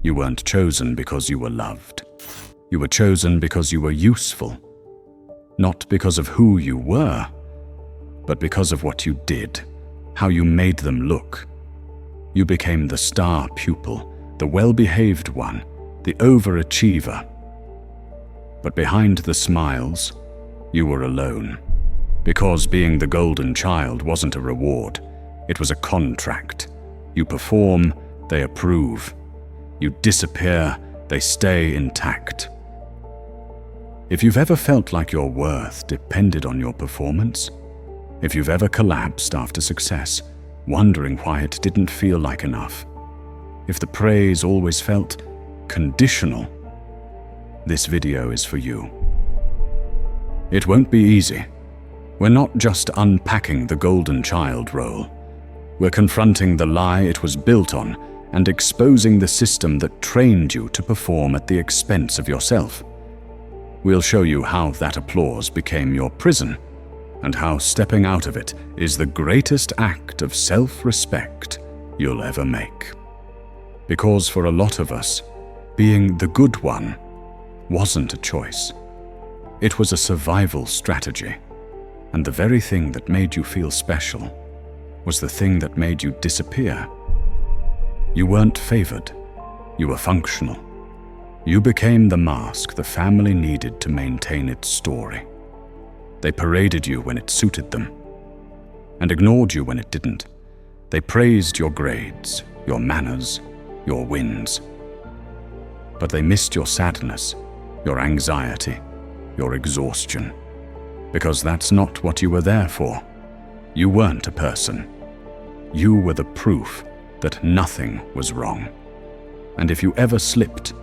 You weren't chosen because you were loved. You were chosen because you were useful. Not because of who you were, but because of what you did, how you made them look. You became the star pupil, the well-behaved one, the overachiever. But behind the smiles, you were alone, because being the golden child wasn't a reward, it was a contract. You perform, they approve. You disappear, they stay intact. If you've ever felt like your worth depended on your performance, if you've ever collapsed after success, wondering why it didn't feel like enough, if the praise always felt conditional, this video is for you. It won't be easy. We're not just unpacking the golden child role. We're confronting the lie it was built on and exposing the system that trained you to perform at the expense of yourself. We'll show you how that applause became your prison and how stepping out of it is the greatest act of self-respect you'll ever make. Because for a lot of us, being the good one wasn't a choice. It was a survival strategy, and the very thing that made you feel special was the thing that made you disappear. You weren't favored. You were functional. You became the mask the family needed to maintain its story. They paraded you when it suited them, and ignored you when it didn't. They praised your grades, your manners, your wins. But they missed your sadness, your anxiety, your exhaustion, because that's not what you were there for. You weren't a person. You were the proof that nothing was wrong. And if you ever slipped,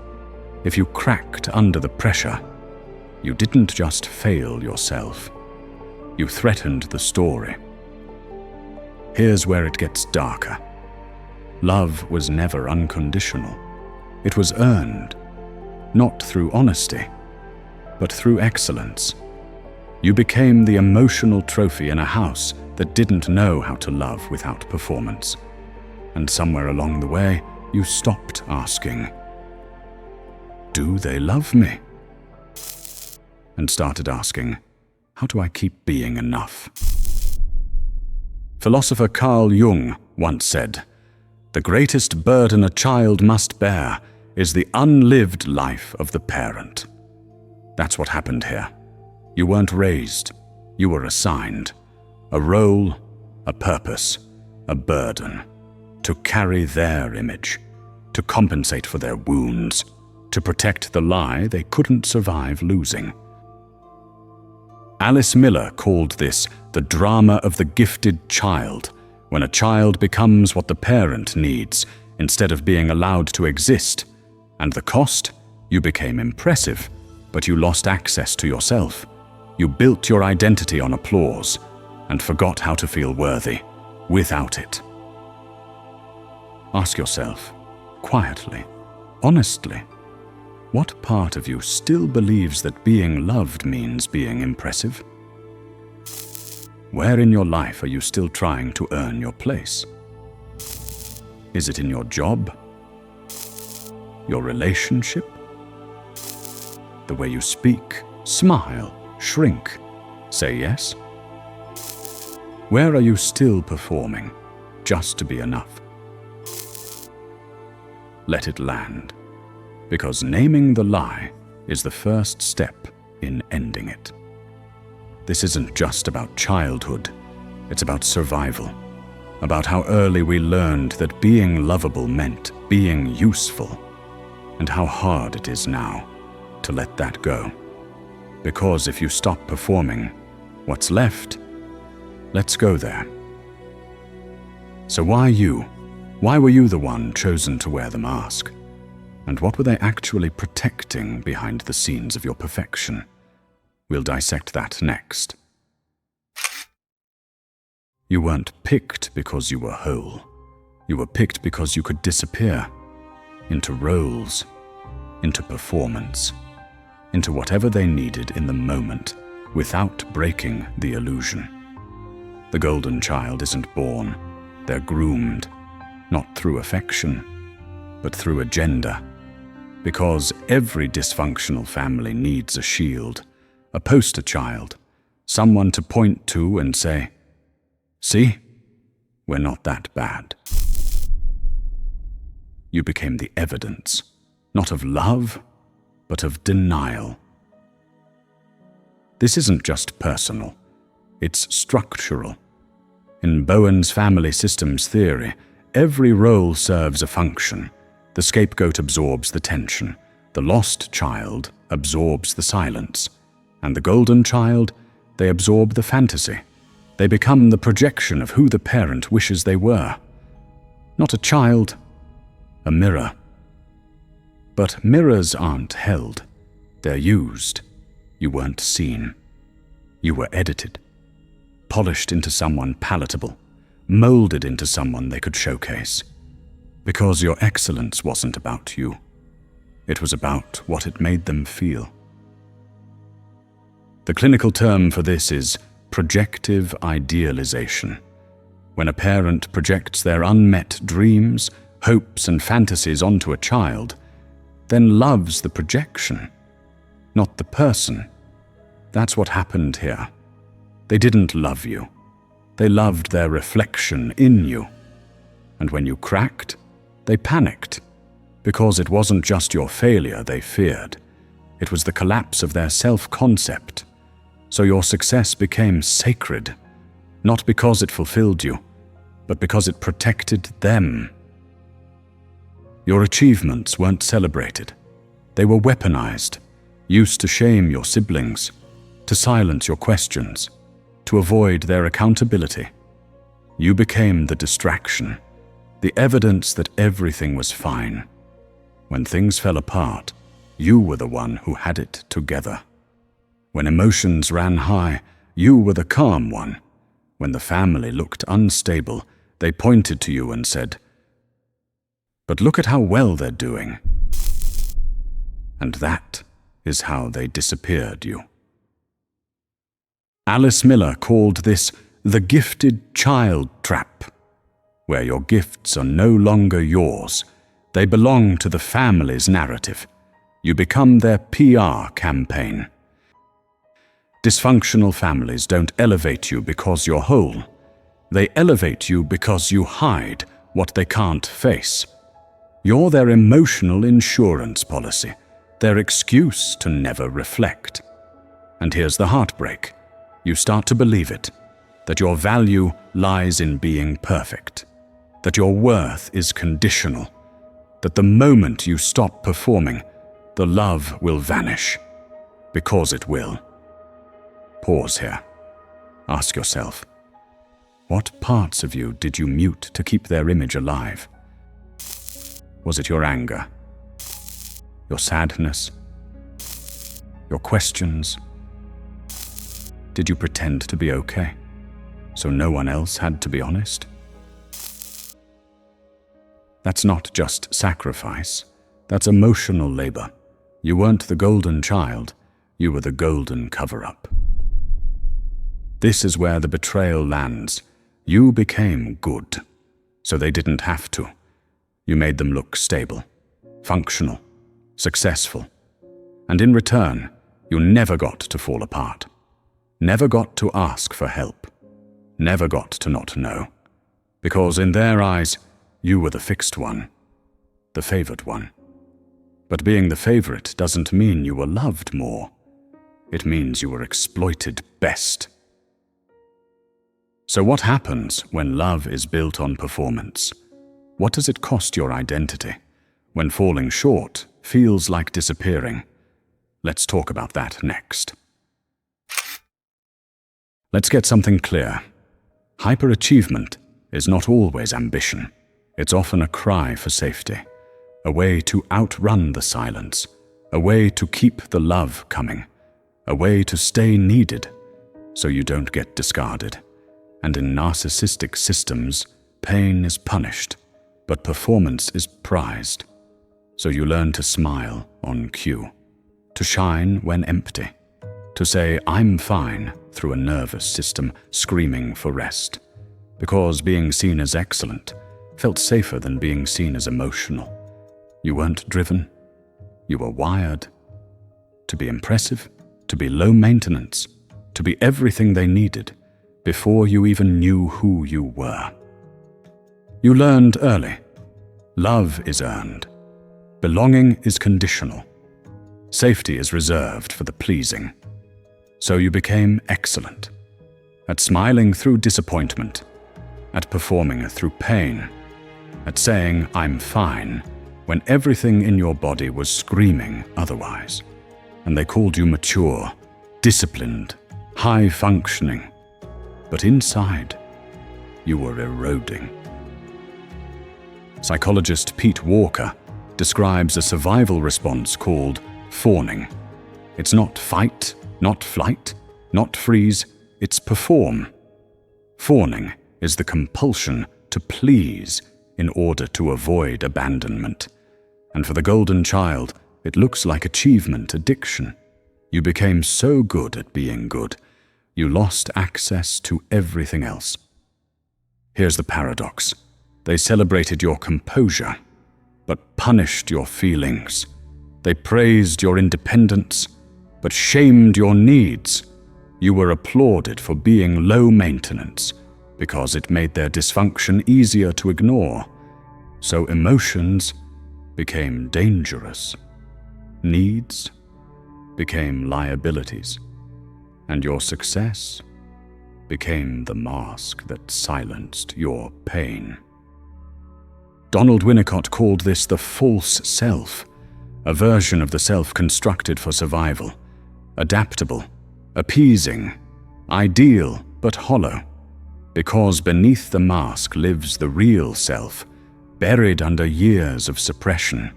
if you cracked under the pressure, you didn't just fail yourself. You threatened the story. Here's where it gets darker. Love was never unconditional. It was earned, not through honesty, but through excellence. You became the emotional trophy in a house that didn't know how to love without performance. And somewhere along the way, you stopped asking, "Do they love me?" and started asking, "How do I keep being enough?" Philosopher Carl Jung once said, "The greatest burden a child must bear is the unlived life of the parent." That's what happened here. You weren't raised, you were assigned. A role, a purpose, a burden. To carry their image, to compensate for their wounds, to protect the lie they couldn't survive losing. Alice Miller called this the drama of the gifted child, when a child becomes what the parent needs instead of being allowed to exist. And the cost? You became impressive, but you lost access to yourself. You built your identity on applause and forgot how to feel worthy without it. Ask yourself, quietly, honestly, what part of you still believes that being loved means being impressive? Where in your life are you still trying to earn your place? Is it in your job? Your relationship? The way you speak, smile, shrink, say yes? Where are you still performing just to be enough? Let it land, because naming the lie is the first step in ending it. This isn't just about childhood, it's about survival, about how early we learned that being lovable meant being useful, and how hard it is now to let that go. Because if you stop performing, what's left? Let's go there. So why you? Why were you the one chosen to wear the mask? And what were they actually protecting behind the scenes of your perfection? We'll dissect that next. You weren't picked because you were whole. You were picked because you could disappear into roles, into performance, into whatever they needed in the moment without breaking the illusion. The golden child isn't born, they're groomed, not through affection, but through agenda. Because every dysfunctional family needs a shield, a poster child, someone to point to and say, "See, we're not that bad." You became the evidence, not of love, but of denial. This isn't just personal, it's structural. In Bowen's family systems theory, every role serves a function. The scapegoat absorbs the tension, the lost child absorbs the silence, and the golden child, they absorb the fantasy. They become the projection of who the parent wishes they were. Not a child, a mirror. But mirrors aren't held, they're used. You weren't seen. You were edited, polished into someone palatable, molded into someone they could showcase. Because your excellence wasn't about you. It was about what it made them feel. The clinical term for this is projective idealization. When a parent projects their unmet dreams, hopes, and fantasies onto a child, then loves the projection, not the person. That's what happened here. They didn't love you. They loved their reflection in you. And when you cracked, they panicked, because it wasn't just your failure they feared. It was the collapse of their self-concept. So your success became sacred, not because it fulfilled you, but because it protected them. Your achievements weren't celebrated. They were weaponized, used to shame your siblings, to silence your questions, to avoid their accountability. You became the distraction, the evidence that everything was fine. When things fell apart, you were the one who had it together. When emotions ran high, you were the calm one. When the family looked unstable, they pointed to you and said, "But look at how well they're doing." And that is how they disappeared you. Alice Miller called this the gifted child trap, where your gifts are no longer yours. They belong to the family's narrative. You become their PR campaign. Dysfunctional families don't elevate you because you're whole. They elevate you because you hide what they can't face. You're their emotional insurance policy, their excuse to never reflect. And here's the heartbreak. You start to believe it, that your value lies in being perfect, that your worth is conditional, that the moment you stop performing, the love will vanish, because it will. Pause here. Ask yourself, what parts of you did you mute to keep their image alive? Was it your anger, your sadness, your questions? Did you pretend to be okay, so no one else had to be honest? That's not just sacrifice, that's emotional labor. You weren't the golden child, you were the golden cover-up. This is where the betrayal lands. You became good, so they didn't have to. You made them look stable, functional, successful. And in return, you never got to fall apart. Never got to ask for help. Never got to not know. Because in their eyes, you were the fixed one, the favored one. But being the favorite doesn't mean you were loved more. It means you were exploited best. So what happens when love is built on performance? What does it cost your identity when falling short feels like disappearing? Let's talk about that next. Let's get something clear. Hyperachievement is not always ambition. It's often a cry for safety, a way to outrun the silence, a way to keep the love coming, a way to stay needed so you don't get discarded. And in narcissistic systems, pain is punished, but performance is prized. So you learn to smile on cue, to shine when empty, to say, "I'm fine," through a nervous system screaming for rest, because being seen as excellent felt safer than being seen as emotional. You weren't driven. You were wired to be impressive, to be low maintenance, to be everything they needed before you even knew who you were. You learned early. Love is earned. Belonging is conditional. Safety is reserved for the pleasing. So you became excellent at smiling through disappointment, at performing through pain, at saying, "I'm fine," when everything in your body was screaming otherwise. And they called you mature, disciplined, high-functioning. But inside, you were eroding. Psychologist Pete Walker describes a survival response called fawning. It's not fight, not flight, not freeze, it's perform. Fawning is the compulsion to please in order to avoid abandonment. And for the golden child, it looks like achievement addiction. You became so good at being good, you lost access to everything else. Here's the paradox. They celebrated your composure, but punished your feelings. They praised your independence, but shamed your needs. You were applauded for being low maintenance, because it made their dysfunction easier to ignore. So emotions became dangerous. Needs became liabilities. And your success became the mask that silenced your pain. Donald Winnicott called this the false self, a version of the self constructed for survival, adaptable, appeasing, ideal but hollow, because beneath the mask lives the real self, buried under years of suppression.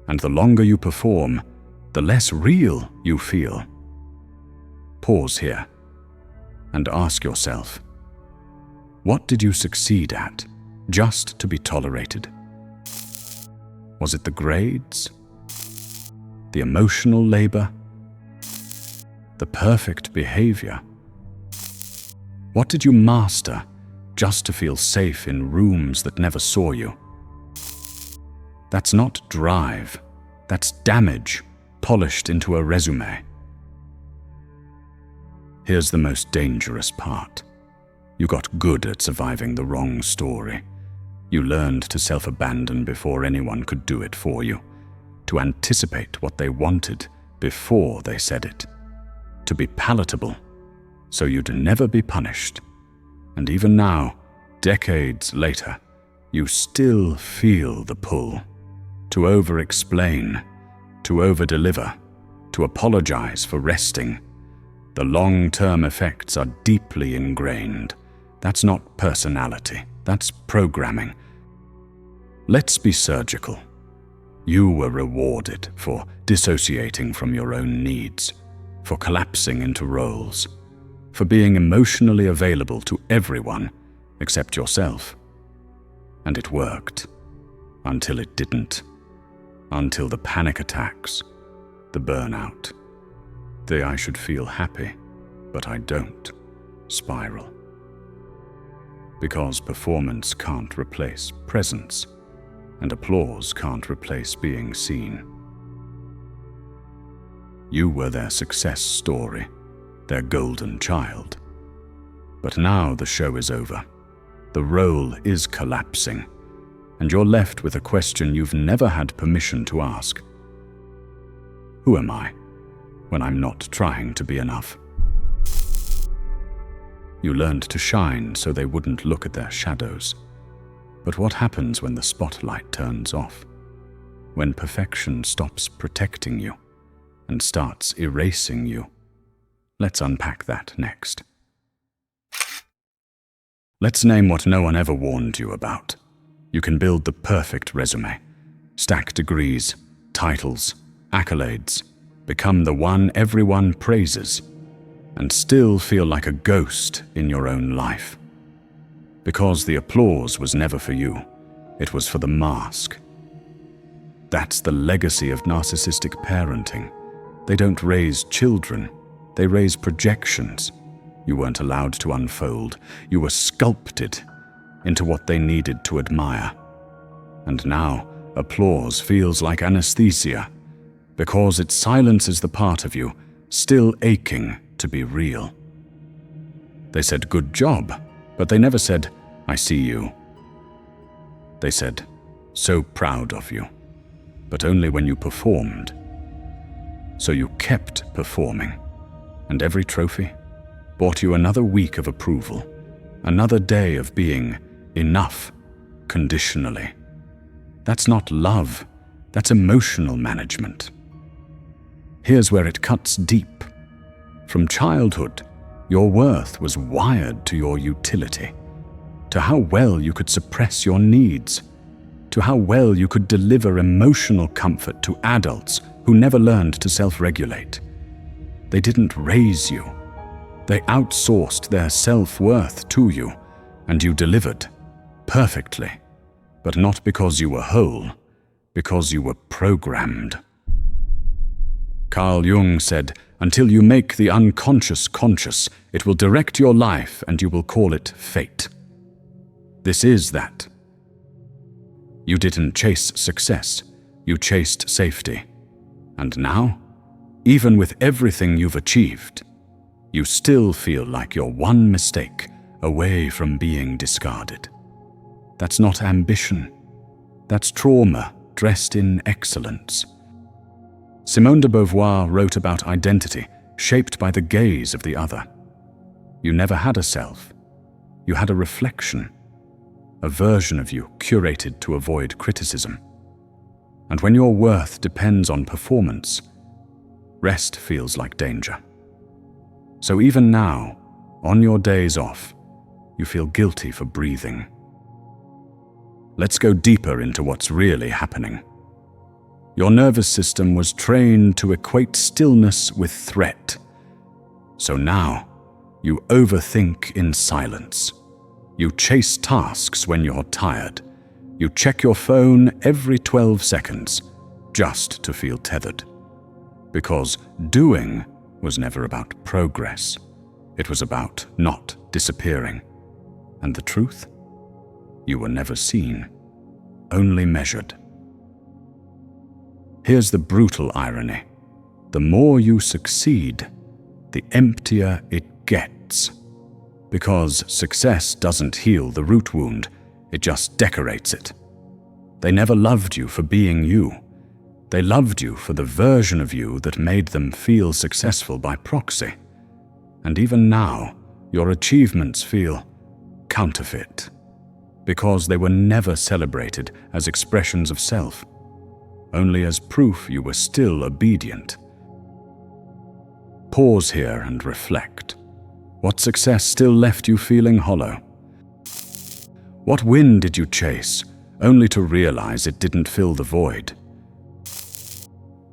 And the longer you perform, the less real you feel. Pause here and ask yourself, what did you succeed at just to be tolerated? Was it the grades? The emotional labor? The perfect behavior? What did you master just to feel safe in rooms that never saw you? That's not drive. That's damage polished into a resume. Here's the most dangerous part. You got good at surviving the wrong story. You learned to self-abandon before anyone could do it for you, to anticipate what they wanted before they said it, to be palatable so you'd never be punished. And even now, decades later, you still feel the pull to over-explain, to over-deliver, to apologize for resting. The long-term effects are deeply ingrained. That's not personality, that's programming. Let's be surgical. You were rewarded for dissociating from your own needs, for collapsing into roles, for being emotionally available to everyone except yourself. And it worked, until it didn't. Until the panic attacks, the burnout, the "I should feel happy, but I don't" spiral. Because performance can't replace presence, and applause can't replace being seen. You were their success story, their golden child. But now the show is over. The role is collapsing, and you're left with a question you've never had permission to ask. Who am I when I'm not trying to be enough? You learned to shine so they wouldn't look at their shadows. But what happens when the spotlight turns off? When perfection stops protecting you and starts erasing you? Let's unpack that next. Let's name what no one ever warned you about. You can build the perfect resume, stack degrees, titles, accolades, become the one everyone praises, and still feel like a ghost in your own life. Because the applause was never for you, it was for the mask. That's the legacy of narcissistic parenting. They don't raise children, they raise projections. You weren't allowed to unfold. You were sculpted into what they needed to admire. And now, applause feels like anesthesia, because it silences the part of you still aching to be real. They said, "Good job," but they never said, "I see you." They said, "So proud of you," but only when you performed. So you kept performing, and every trophy bought you another week of approval, another day of being enough conditionally. That's not love, that's emotional management. Here's where it cuts deep. From childhood, your worth was wired to your utility, to how well you could suppress your needs, to how well you could deliver emotional comfort to adults who never learned to self-regulate. They didn't raise you. They outsourced their self-worth to you, and you delivered perfectly, but not because you were whole, because you were programmed. Carl Jung said, "Until you make the unconscious conscious, it will direct your life and you will call it fate." This is that. You didn't chase success, you chased safety. And now, even with everything you've achieved, you still feel like you're one mistake away from being discarded. That's not ambition. That's trauma dressed in excellence. Simone de Beauvoir wrote about identity shaped by the gaze of the other. You never had a self. You had a reflection, a version of you curated to avoid criticism. And when your worth depends on performance, rest feels like danger. So even now, on your days off, you feel guilty for breathing. Let's go deeper into what's really happening. Your nervous system was trained to equate stillness with threat. So now, you overthink in silence. You chase tasks when you're tired. You check your phone every 12 seconds, just to feel tethered. Because doing was never about progress. It was about not disappearing. And the truth? You were never seen, only measured. Here's the brutal irony. The more you succeed, the emptier it gets. Because success doesn't heal the root wound, it just decorates it. They never loved you for being you. They loved you for the version of you that made them feel successful by proxy. And even now, your achievements feel counterfeit, because they were never celebrated as expressions of self, only as proof you were still obedient. Pause here and reflect. What success still left you feeling hollow? What win did you chase, only to realize it didn't fill the void?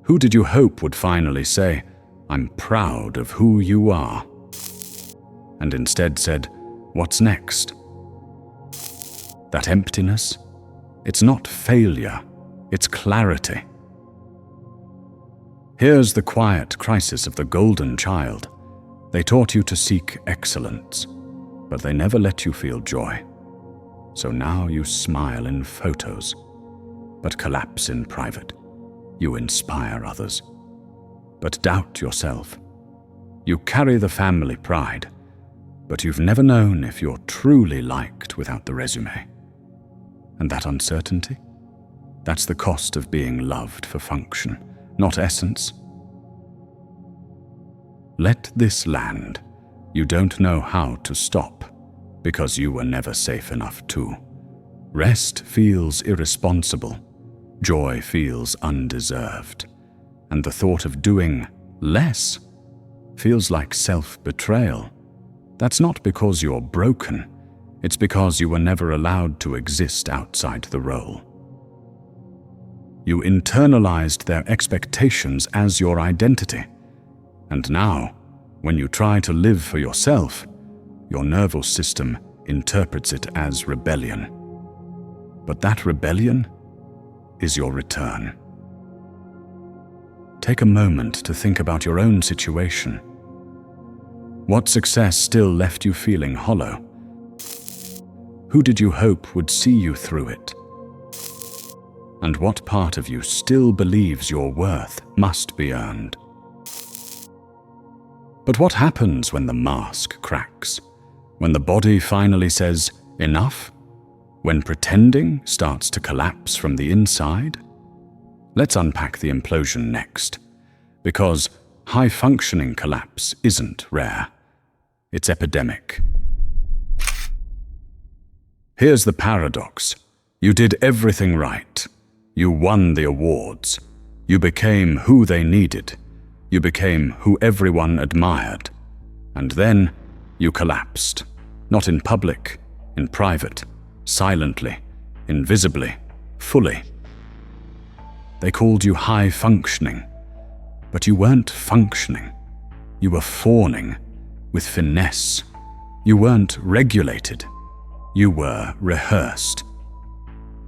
Who did you hope would finally say, "I'm proud of who you are," and instead said, "What's next?" That emptiness, it's not failure, it's clarity. Here's the quiet crisis of the golden child. They taught you to seek excellence, but they never let you feel joy. So now you smile in photos, but collapse in private. You inspire others, but doubt yourself. You carry the family pride, but you've never known if you're truly liked without the resume. And that uncertainty? That's the cost of being loved for function, not essence. Let this land. You don't know how to stop, because you were never safe enough to. Rest feels irresponsible. Joy feels undeserved. And the thought of doing less feels like self-betrayal. That's not because you're broken. It's because you were never allowed to exist outside the role. You internalized their expectations as your identity. And now, when you try to live for yourself, your nervous system interprets it as rebellion. But that rebellion is your return. Take a moment to think about your own situation. What success still left you feeling hollow? Who did you hope would see you through it? And what part of you still believes your worth must be earned? But what happens when the mask cracks? When the body finally says, enough? When pretending starts to collapse from the inside? Let's unpack the implosion next, because high-functioning collapse isn't rare. It's epidemic. Here's the paradox. You did everything right. You won the awards. You became who they needed. You became who everyone admired. And then you collapsed. Not in public, in private, silently, invisibly, fully. They called you high-functioning, but you weren't functioning. You were fawning, with finesse. You weren't regulated. You were rehearsed.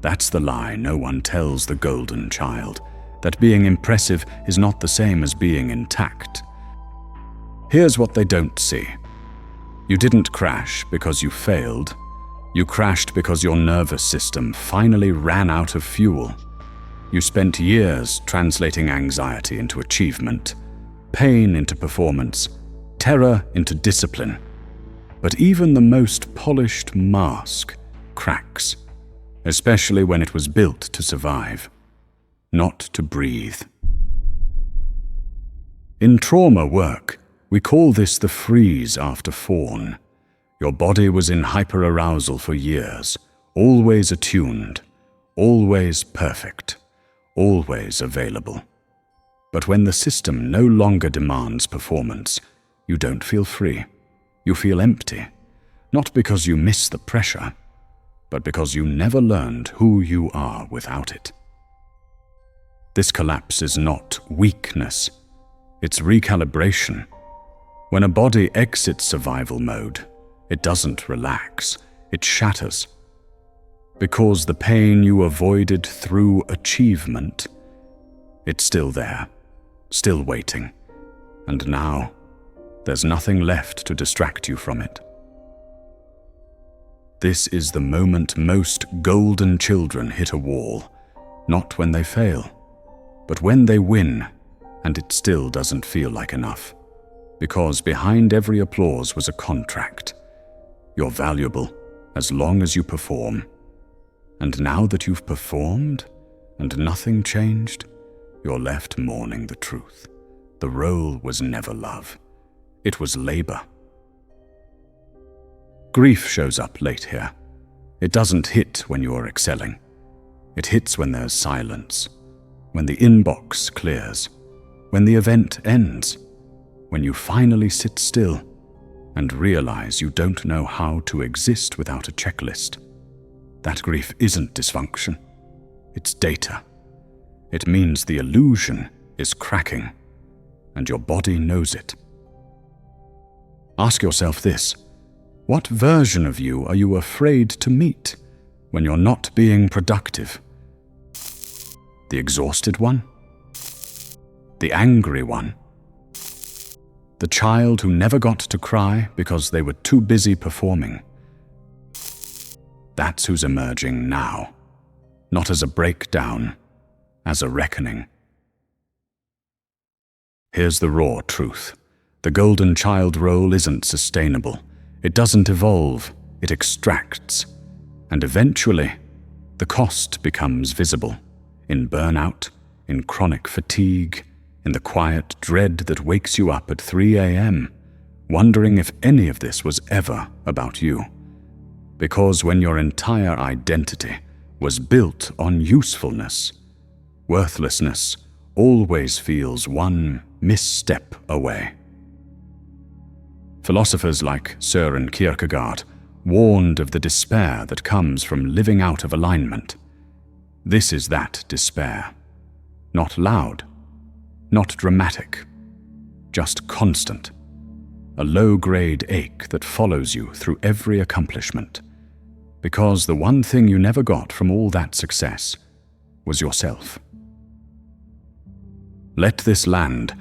That's the lie no one tells the golden child, that being impressive is not the same as being intact. Here's what they don't see. You didn't crash because you failed. You crashed because your nervous system finally ran out of fuel. You spent years translating anxiety into achievement, pain into performance, terror into discipline. But even the most polished mask cracks, especially when it was built to survive, not to breathe. In trauma work, we call this the freeze after fawn. Your body was in hyperarousal for years, always attuned, always perfect, always available. But when the system no longer demands performance, you don't feel free. You feel empty, not because you miss the pressure, but because you never learned who you are without it. This collapse is not weakness, it's recalibration. When a body exits survival mode, it doesn't relax, it shatters. Because the pain you avoided through achievement, it's still there, still waiting, and now there's nothing left to distract you from it. This is the moment most golden children hit a wall, not when they fail, but when they win, and it still doesn't feel like enough. Because behind every applause was a contract. You're valuable as long as you perform. And now that you've performed and nothing changed, you're left mourning the truth. The role was never love. It was labor. Grief shows up late here. It doesn't hit when you are excelling. It hits when there's silence, when the inbox clears, when the event ends, when you finally sit still and realize you don't know how to exist without a checklist. That grief isn't dysfunction. It's data. It means the illusion is cracking, and your body knows it. Ask yourself this: what version of you are you afraid to meet when you're not being productive? The exhausted one? The angry one? The child who never got to cry because they were too busy performing? That's who's emerging now, not as a breakdown, as a reckoning. Here's the raw truth. The golden child role isn't sustainable. It doesn't evolve, it extracts. And eventually, the cost becomes visible in burnout, in chronic fatigue, in the quiet dread that wakes you up at 3 a.m., wondering if any of this was ever about you. Because when your entire identity was built on usefulness, worthlessness always feels one misstep away. Philosophers like Søren Kierkegaard warned of the despair that comes from living out of alignment. This is that despair. Not loud, not dramatic, just constant. A low-grade ache that follows you through every accomplishment. Because the one thing you never got from all that success was yourself. Let this land.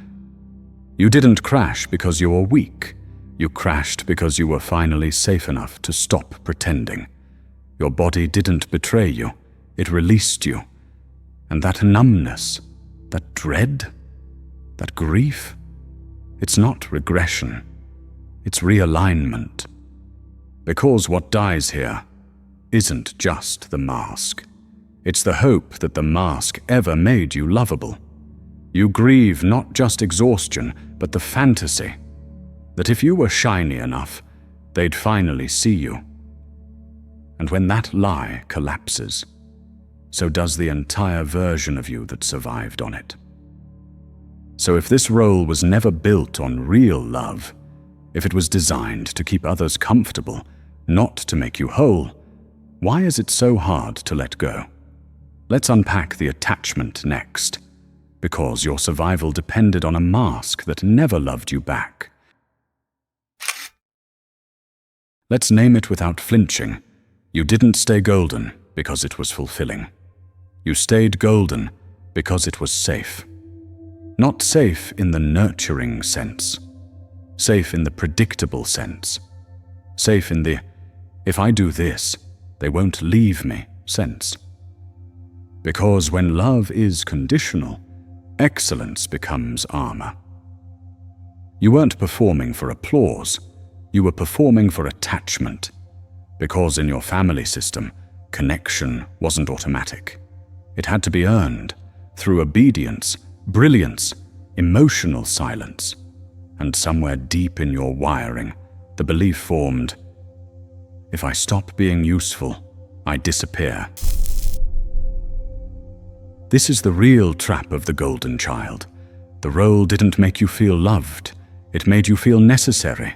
You didn't crash because you were weak. You crashed because you were finally safe enough to stop pretending. Your body didn't betray you. It released you. And that numbness, that dread, that grief, it's not regression, it's realignment. Because what dies here isn't just the mask. It's the hope that the mask ever made you lovable. You grieve not just exhaustion, but the fantasy that if you were shiny enough, they'd finally see you. And when that lie collapses, so does the entire version of you that survived on it. So if this role was never built on real love, if it was designed to keep others comfortable, not to make you whole, why is it so hard to let go? Let's unpack the attachment next, because your survival depended on a mask that never loved you back. Let's name it without flinching. You didn't stay golden because it was fulfilling. You stayed golden because it was safe. Not safe in the nurturing sense. Safe in the predictable sense. Safe in the, if I do this, they won't leave me sense. Because when love is conditional, excellence becomes armor. You weren't performing for applause, you were performing for attachment. Because in your family system, connection wasn't automatic. It had to be earned through obedience, brilliance, emotional silence. And somewhere deep in your wiring, the belief formed, if I stop being useful, I disappear. This is the real trap of the golden child. The role didn't make you feel loved, it made you feel necessary.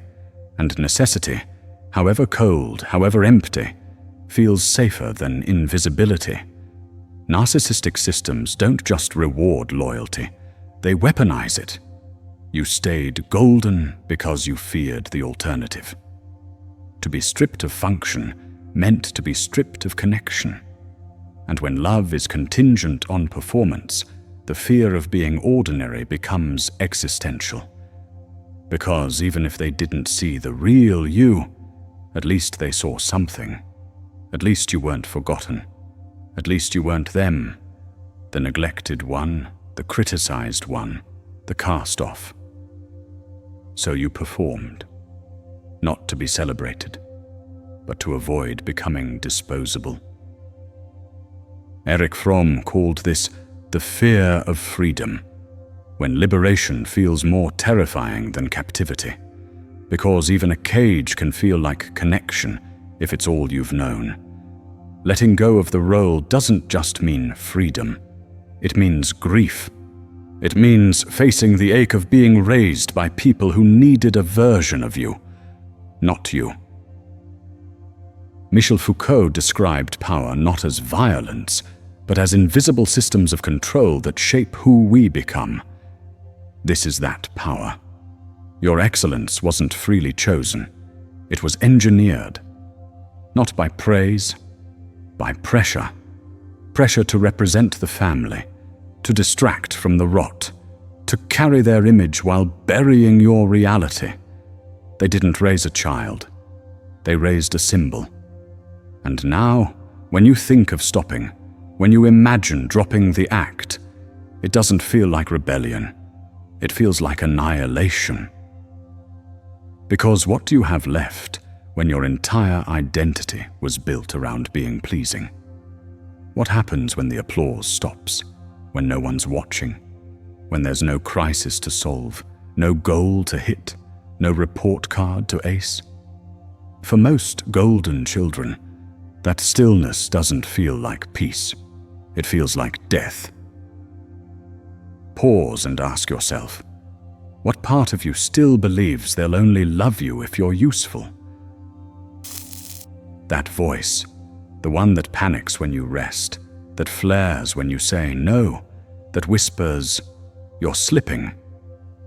And necessity, however cold, however empty, feels safer than invisibility. Narcissistic systems don't just reward loyalty, they weaponize it. You stayed golden because you feared the alternative. To be stripped of function meant to be stripped of connection. And when love is contingent on performance, the fear of being ordinary becomes existential. Because even if they didn't see the real you, at least they saw something. At least you weren't forgotten. At least you weren't them, the neglected one, the criticized one, the cast off. So you performed, not to be celebrated, but to avoid becoming disposable. Erich Fromm called this the fear of freedom, when liberation feels more terrifying than captivity, because even a cage can feel like connection if it's all you've known. Letting go of the role doesn't just mean freedom, it means grief. It means facing the ache of being raised by people who needed a version of you, not you. Michel Foucault described power not as violence, but as invisible systems of control that shape who we become. This is that power. Your excellence wasn't freely chosen. It was engineered, not by praise, by pressure. Pressure to represent the family, to distract from the rot, to carry their image while burying your reality. They didn't raise a child. They raised a symbol. And now, when you think of stopping, when you imagine dropping the act, it doesn't feel like rebellion. It feels like annihilation. Because what do you have left when your entire identity was built around being pleasing? What happens when the applause stops? When no one's watching? When there's no crisis to solve, no goal to hit, no report card to ace? For most golden children, that stillness doesn't feel like peace. It feels like death. Pause and ask yourself, what part of you still believes they'll only love you if you're useful? That voice, the one that panics when you rest, that flares when you say no, that whispers, you're slipping.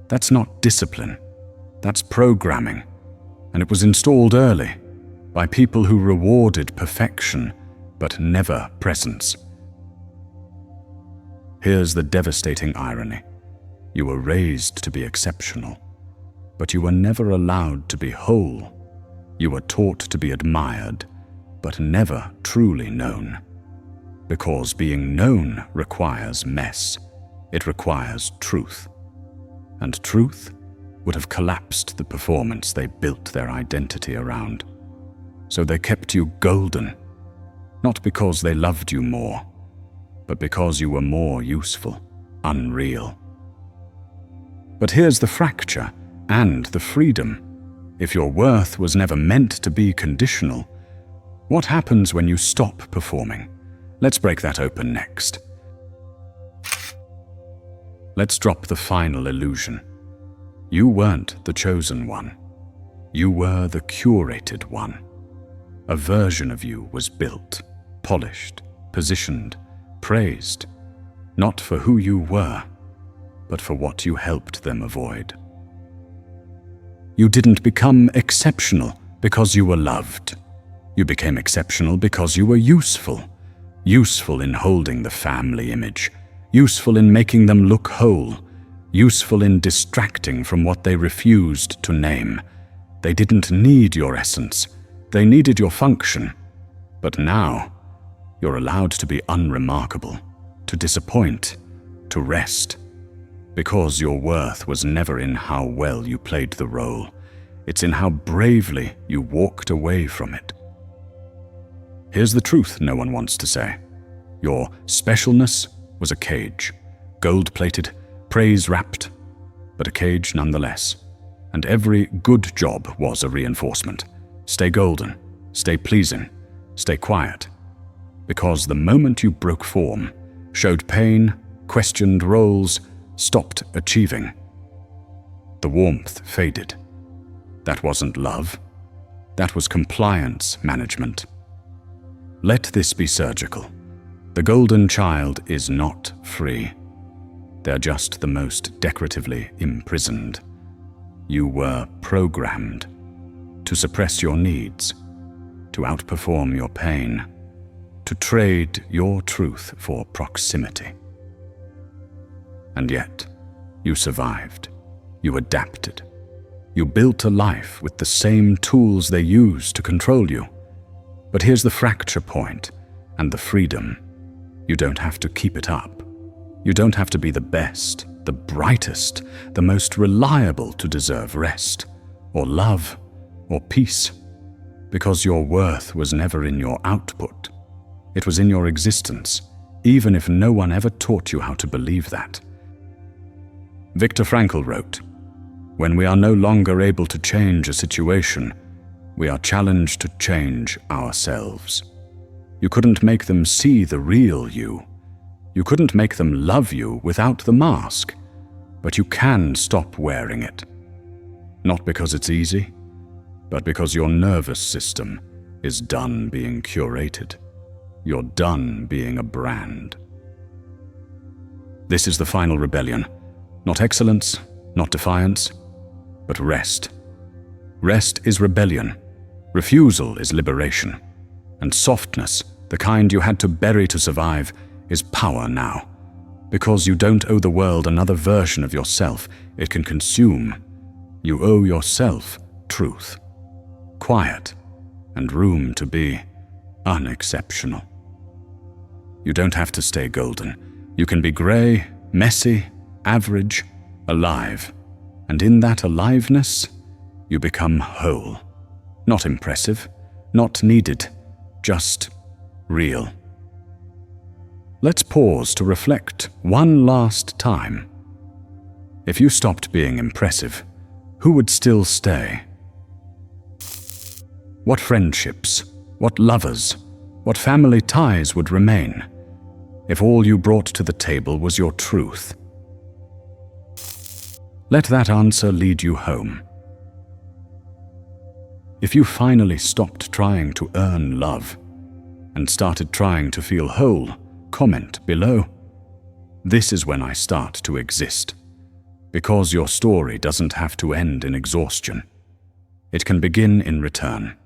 That's not discipline. That's programming. And it was installed early by people who rewarded perfection but never presence. Here's the devastating irony. You were raised to be exceptional, but you were never allowed to be whole. You were taught to be admired, but never truly known. because being known requires mess. It requires truth. And truth would have collapsed the performance they built their identity around. So they kept you golden, not because they loved you more, but because you were more useful, unreal. But here's the fracture and the freedom. If your worth was never meant to be conditional, what happens when you stop performing? Let's break that open next. Let's drop the final illusion. You weren't the chosen one. You were the curated one. A version of you was built, polished, positioned, praised, not for who you were, but for what you helped them avoid. You didn't become exceptional because you were loved. You became exceptional because you were useful. Useful in holding the family image. Useful in making them look whole. Useful in distracting from what they refused to name. They didn't need your essence. They needed your function. But now, you're allowed to be unremarkable, to disappoint, to rest. Because your worth was never in how well you played the role. It's in how bravely you walked away from it. Here's the truth no one wants to say. Your specialness was a cage, gold-plated, praise-wrapped, but a cage nonetheless. And every good job was a reinforcement. Stay golden, stay pleasing, stay quiet. Because the moment you broke form, showed pain, questioned roles, stopped achieving, the warmth faded. That wasn't love. That was compliance management. Let this be surgical. The golden child is not free. They're just the most decoratively imprisoned. You were programmed to suppress your needs, to outperform your pain, to trade your truth for proximity. And yet, you survived. You adapted. You built a life with the same tools they used to control you. But here's the fracture point and the freedom. You don't have to keep it up. You don't have to be the best, the brightest, the most reliable to deserve rest, or love, or peace. Because your worth was never in your output. It was in your existence, even if no one ever taught you how to believe that. Viktor Frankl wrote, "When we are no longer able to change a situation, we are challenged to change ourselves." You couldn't make them see the real you. You couldn't make them love you without the mask, but you can stop wearing it. Not because it's easy, but because your nervous system is done being curated. You're done being a brand. This is the final rebellion. Not excellence, not defiance, but rest. Rest is rebellion. Refusal is liberation. And softness, the kind you had to bury to survive, is power now. Because you don't owe the world another version of yourself it can consume. You owe yourself truth, quiet, and room to be unexceptional. You don't have to stay golden. You can be grey, messy, average, alive. And in that aliveness, you become whole. Not impressive, not needed, just real. Let's pause to reflect one last time. If you stopped being impressive, who would still stay? What friendships, what lovers, what family ties would remain if all you brought to the table was your truth? Let that answer lead you home. If you finally stopped trying to earn love and started trying to feel whole, comment below. This is when I start to exist. Because your story doesn't have to end in exhaustion. It can begin in return.